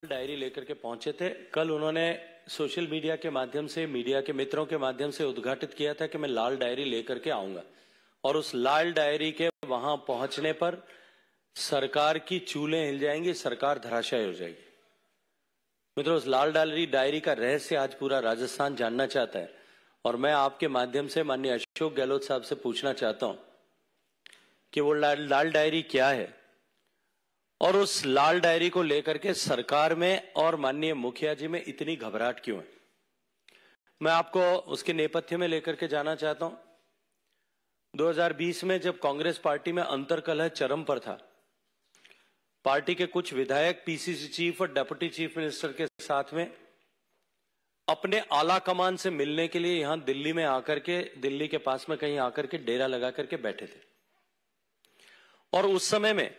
Diary लेकर के पहुंचे थे। कल उन्होंने सोशल मीडिया के माध्यम से, मीडिया के मित्रों के माध्यम से उद्घाटित किया था कि मैं लाल डायरी लेकर के आऊंगा, और उस लाल डायरी के वहां पहुंचने पर सरकार की चूलें हिल जाएंगी, सरकार धराशायी हो जाएगी। मित्रों, उस लाल डायरी का रहस्य आज पूरा राजस्थान जानना चाहता है, और मैं आपके माध्यम से माननीय अशोक गहलोत साहब से पूछना चाहता हूं कि वो लाल डायरी क्या है, और उस लाल डायरी को लेकर के सरकार में और माननीय मुखिया जी में इतनी घबराहट क्यों है। मैं आपको उसके नेपथ्य में लेकर के जाना चाहता हूं। 2020 में जब कांग्रेस पार्टी में अंतर्कलह चरम पर था, पार्टी के कुछ विधायक पीसीसी चीफ और डिप्टी चीफ मिनिस्टर के साथ में अपने आला कमान से मिलने के लिए यहां दिल्ली में आकर के, दिल्ली के पास में कहीं आकर के डेरा लगा करके बैठे थे। और उस समय में,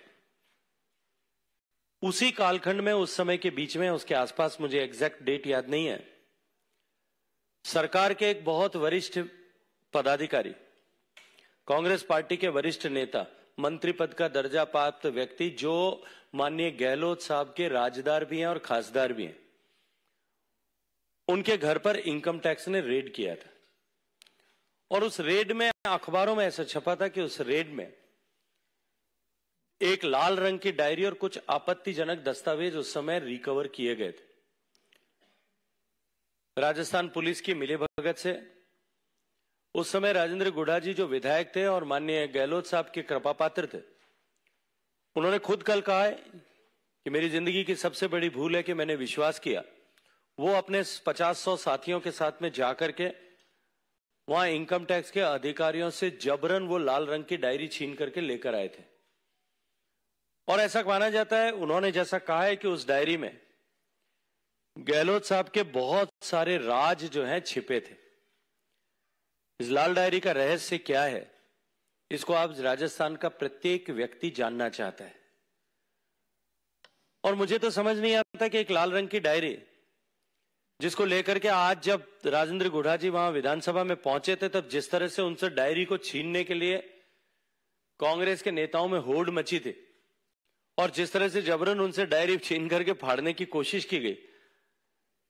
उसी कालखंड में, उस समय के बीच में, उसके आसपास, मुझे एग्जैक्ट डेट याद नहीं है, सरकार के एक बहुत वरिष्ठ पदाधिकारी, कांग्रेस पार्टी के वरिष्ठ नेता, मंत्री पद का दर्जा प्राप्त व्यक्ति, जो माननीय गहलोत साहब के राजदार भी हैं और खासदार भी हैं, उनके घर पर इनकम टैक्स ने रेड किया था। और उस रेड में अखबारों में ऐसा छपा था कि उस रेड में एक लाल रंग की डायरी और कुछ आपत्तिजनक दस्तावेज उस समय रिकवर किए गए थे। राजस्थान पुलिस की मिलीभगत से उस समय राजेंद्र गुढ़ा जी जो विधायक थे और माननीय गहलोत साहब के कृपा पात्र थे, उन्होंने खुद कल कहा है कि मेरी जिंदगी की सबसे बड़ी भूल है कि मैंने विश्वास किया। वो अपने 50-100 साथियों के साथ में जाकर के वहां इनकम टैक्स के अधिकारियों से जबरन वो लाल रंग की डायरी छीन करके लेकर आए थे। और ऐसा माना जाता है, उन्होंने जैसा कहा है, कि उस डायरी में गहलोत साहब के बहुत सारे राज जो हैं छिपे थे। इस लाल डायरी का रहस्य क्या है, इसको आप राजस्थान का प्रत्येक व्यक्ति जानना चाहता है। और मुझे तो समझ नहीं आता कि एक लाल रंग की डायरी, जिसको लेकर के आज जब राजेंद्र गुढ़ा जी वहां विधानसभा में पहुंचे थे, तब जिस तरह से उनसे डायरी को छीनने के लिए कांग्रेस के नेताओं में होड़ मची थी, और जिस तरह से जबरन उनसे डायरी छीन करके फाड़ने की कोशिश की गई,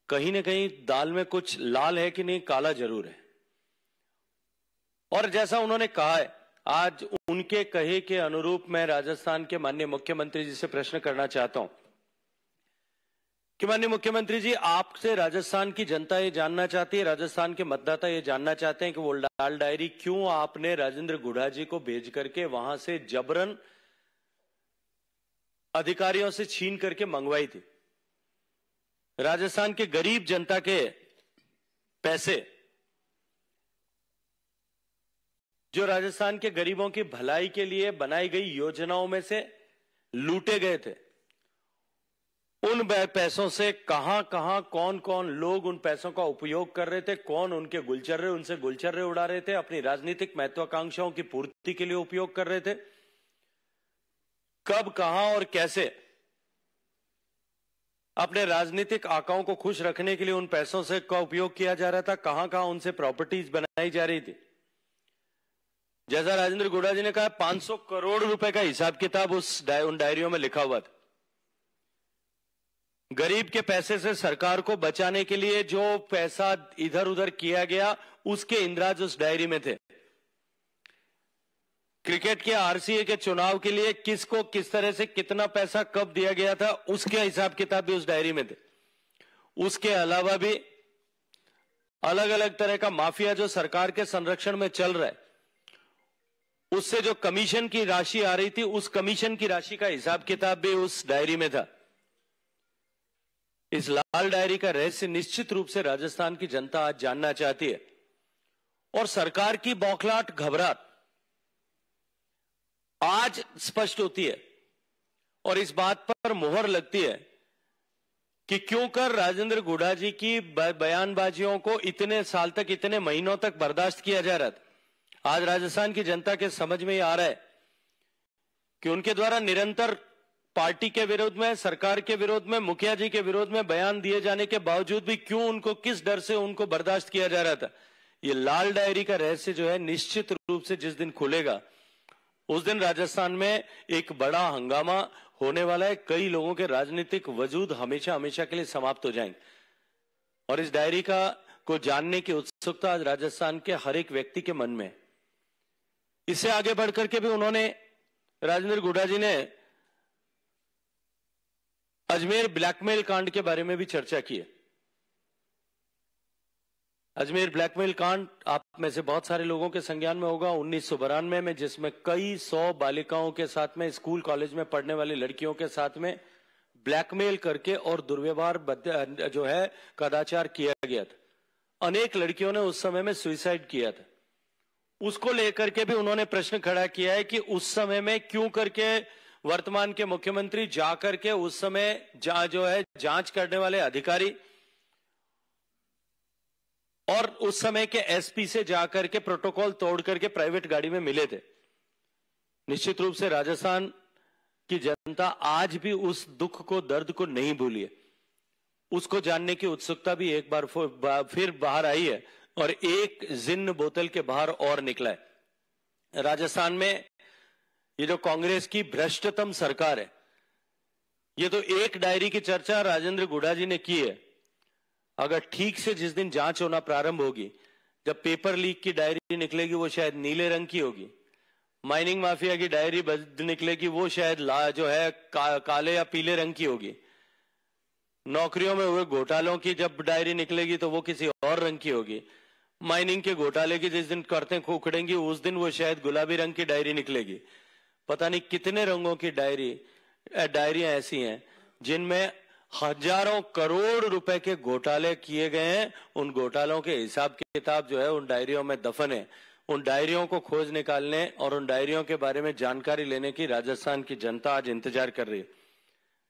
कहीं ना कहीं दाल में कुछ लाल है कि नहीं, काला जरूर है। और जैसा उन्होंने कहा है, आज उनके कहे के अनुरूप मैं राजस्थान के माननीय मुख्यमंत्री जी से प्रश्न करना चाहता हूं कि माननीय मुख्यमंत्री जी, आपसे राजस्थान की जनता ये जानना चाहती है, राजस्थान के मतदाता ये जानना चाहते हैं कि वो लाल डायरी क्यों आपने राजेंद्र गुढ़ा जी को भेज करके वहां से जबरन अधिकारियों से छीन करके मंगवाई थी। राजस्थान के गरीब जनता के पैसे, जो राजस्थान के गरीबों की भलाई के लिए बनाई गई योजनाओं में से लूटे गए थे, उन पैसों से कहां कहां कौन कौन लोग उन पैसों का उपयोग कर रहे थे, कौन उनके गुलचर्रे, उनसे गुलचर्रे उड़ा रहे थे, अपनी राजनीतिक महत्वाकांक्षाओं की पूर्ति के लिए उपयोग कर रहे थे, कब, कहां और कैसे अपने राजनीतिक आकाओं को खुश रखने के लिए उन पैसों से का उपयोग किया जा रहा था, कहां कहां उनसे प्रॉपर्टीज बनाई जा रही थी। जैसा राजेंद्र गुढ़ा जी ने कहा, 500 करोड़ रुपए का हिसाब किताब उन डायरियों में लिखा हुआ था। गरीब के पैसे से सरकार को बचाने के लिए जो पैसा इधर उधर किया गया, उसके इंद्राज उस डायरी में थे। क्रिकेट के आरसीए के चुनाव के लिए किसको किस तरह से कितना पैसा कब दिया गया था, उसके हिसाब किताब भी उस डायरी में थे। उसके अलावा भी अलग अलग तरह का माफिया जो सरकार के संरक्षण में चल रहा है, उससे जो कमीशन की राशि आ रही थी, उस कमीशन की राशि का हिसाब किताब भी उस डायरी में था। इस लाल डायरी का रहस्य निश्चित रूप से राजस्थान की जनता आज जानना चाहती है, और सरकार की बौखलाहट, घबराहट आज स्पष्ट होती है, और इस बात पर मोहर लगती है कि क्यों कर राजेंद्र गुढ़ा जी की बयानबाजियों को इतने साल तक, इतने महीनों तक बर्दाश्त किया जा रहा था। आज राजस्थान की जनता के समझ में आ रहा है कि उनके द्वारा निरंतर पार्टी के विरोध में, सरकार के विरोध में, मुखिया जी के विरोध में बयान दिए जाने के बावजूद भी क्यों उनको, किस डर से उनको बर्दाश्त किया जा रहा था। ये लाल डायरी का रहस्य जो है, निश्चित रूप से जिस दिन खुलेगा, उस दिन राजस्थान में एक बड़ा हंगामा होने वाला है। कई लोगों के राजनीतिक वजूद हमेशा हमेशा के लिए समाप्त हो जाएंगे और इस डायरी को जानने की उत्सुकता आज राजस्थान के हर एक व्यक्ति के मन में है। इससे आगे बढ़कर के भी उन्होंने, राजेंद्र गुडा जी ने अजमेर ब्लैकमेल कांड के बारे में भी चर्चा की है। अजमेर ब्लैकमेल कांड आप में से बहुत सारे लोगों के संज्ञान में होगा 1992 में, जिसमें कई 100 बालिकाओं के साथ में, स्कूल कॉलेज में पढ़ने वाली लड़कियों के साथ में ब्लैकमेल करके और दुर्व्यवहार जो है कदाचार किया गया था। अनेक लड़कियों ने उस समय में सुसाइड किया था। उसको लेकर के भी उन्होंने प्रश्न खड़ा किया है कि उस समय में क्यों करके वर्तमान के मुख्यमंत्री जाकर के उस समय जो है जांच करने वाले अधिकारी और उस समय के एसपी से जाकर के प्रोटोकॉल तोड़ करके प्राइवेट गाड़ी में मिले थे। निश्चित रूप से राजस्थान की जनता आज भी उस दुख को, दर्द को नहीं भूली है। उसको जानने की उत्सुकता भी एक बार फिर बाहर आई है और एक जिन्न बोतल के बाहर और निकला है। राजस्थान में ये जो कांग्रेस की भ्रष्टतम सरकार है, ये तो एक डायरी की चर्चा राजेंद्र गुडा जी ने की है। अगर ठीक से जिस दिन जांच होना प्रारंभ होगी, जब पेपर लीक की डायरी निकलेगी वो शायद नीले रंग की होगी, माइनिंग माफिया की डायरी निकलेगी वो शायद जो है काले या पीले रंग की होगी, नौकरियों में हुए घोटालों की जब डायरी निकलेगी तो वो किसी और रंग की होगी, माइनिंग के घोटाले की जिस दिन करतें खोखड़ेंगी उस दिन वो शायद गुलाबी रंग की डायरी निकलेगी। पता नहीं कितने रंगों की डायरियां ऐसी हैं जिनमें हजारों करोड़ रुपए के घोटाले किए गए हैं। उन घोटालों के हिसाब किताब जो है उन डायरियों में दफन है। उन डायरियों को खोज निकालने और उन डायरियों के बारे में जानकारी लेने की राजस्थान की जनता आज इंतजार कर रही है।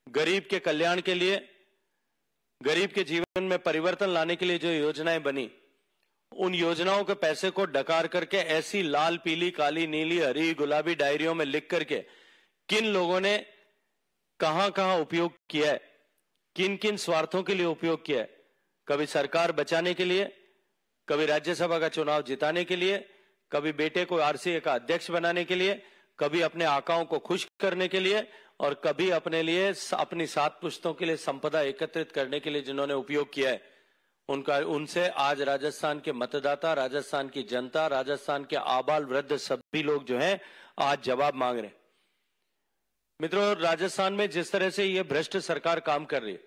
गरीब के कल्याण के लिए, गरीब के जीवन में परिवर्तन लाने के लिए जो योजनाएं बनी, उन योजनाओं के पैसे को डकार करके ऐसी लाल, पीली, काली, नीली, हरी, गुलाबी डायरियों में लिख करके किन लोगों ने कहां कहां उपयोग किया है, किन किन स्वार्थों के लिए उपयोग किया है, कभी सरकार बचाने के लिए, कभी राज्यसभा का चुनाव जिताने के लिए, कभी बेटे को आरसीए का अध्यक्ष बनाने के लिए, कभी अपने आकाओं को खुश करने के लिए और कभी अपने लिए, अपनी 7 पुश्तों के लिए संपदा एकत्रित करने के लिए जिन्होंने उपयोग किया है, उनसे आज राजस्थान के मतदाता, राजस्थान की जनता, राजस्थान के आबाल वृद्ध सभी लोग जो हैं आज जवाब मांग रहे हैं। मित्रों, राजस्थान में जिस तरह से ये भ्रष्ट सरकार काम कर रही है,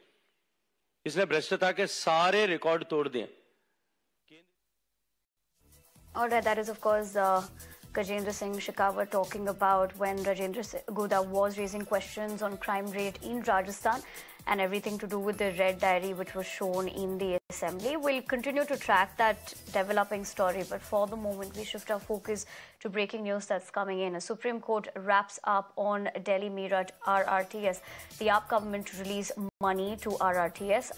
इसने भ्रष्टता के सारे रिकॉर्ड तोड़ दिए। All right, that is of course Gajendra Singh Shekhawat talking about when Rajendra Guda was raising questions on crime rate in Rajasthan and everything to do with the red diary which was shown in the assembly. We'll continue to track that developing story, but for the moment we shift our focus to breaking news that's coming in. A Supreme Court wraps up on Delhi Meerut RRTS. The AAP government to release money to RRTS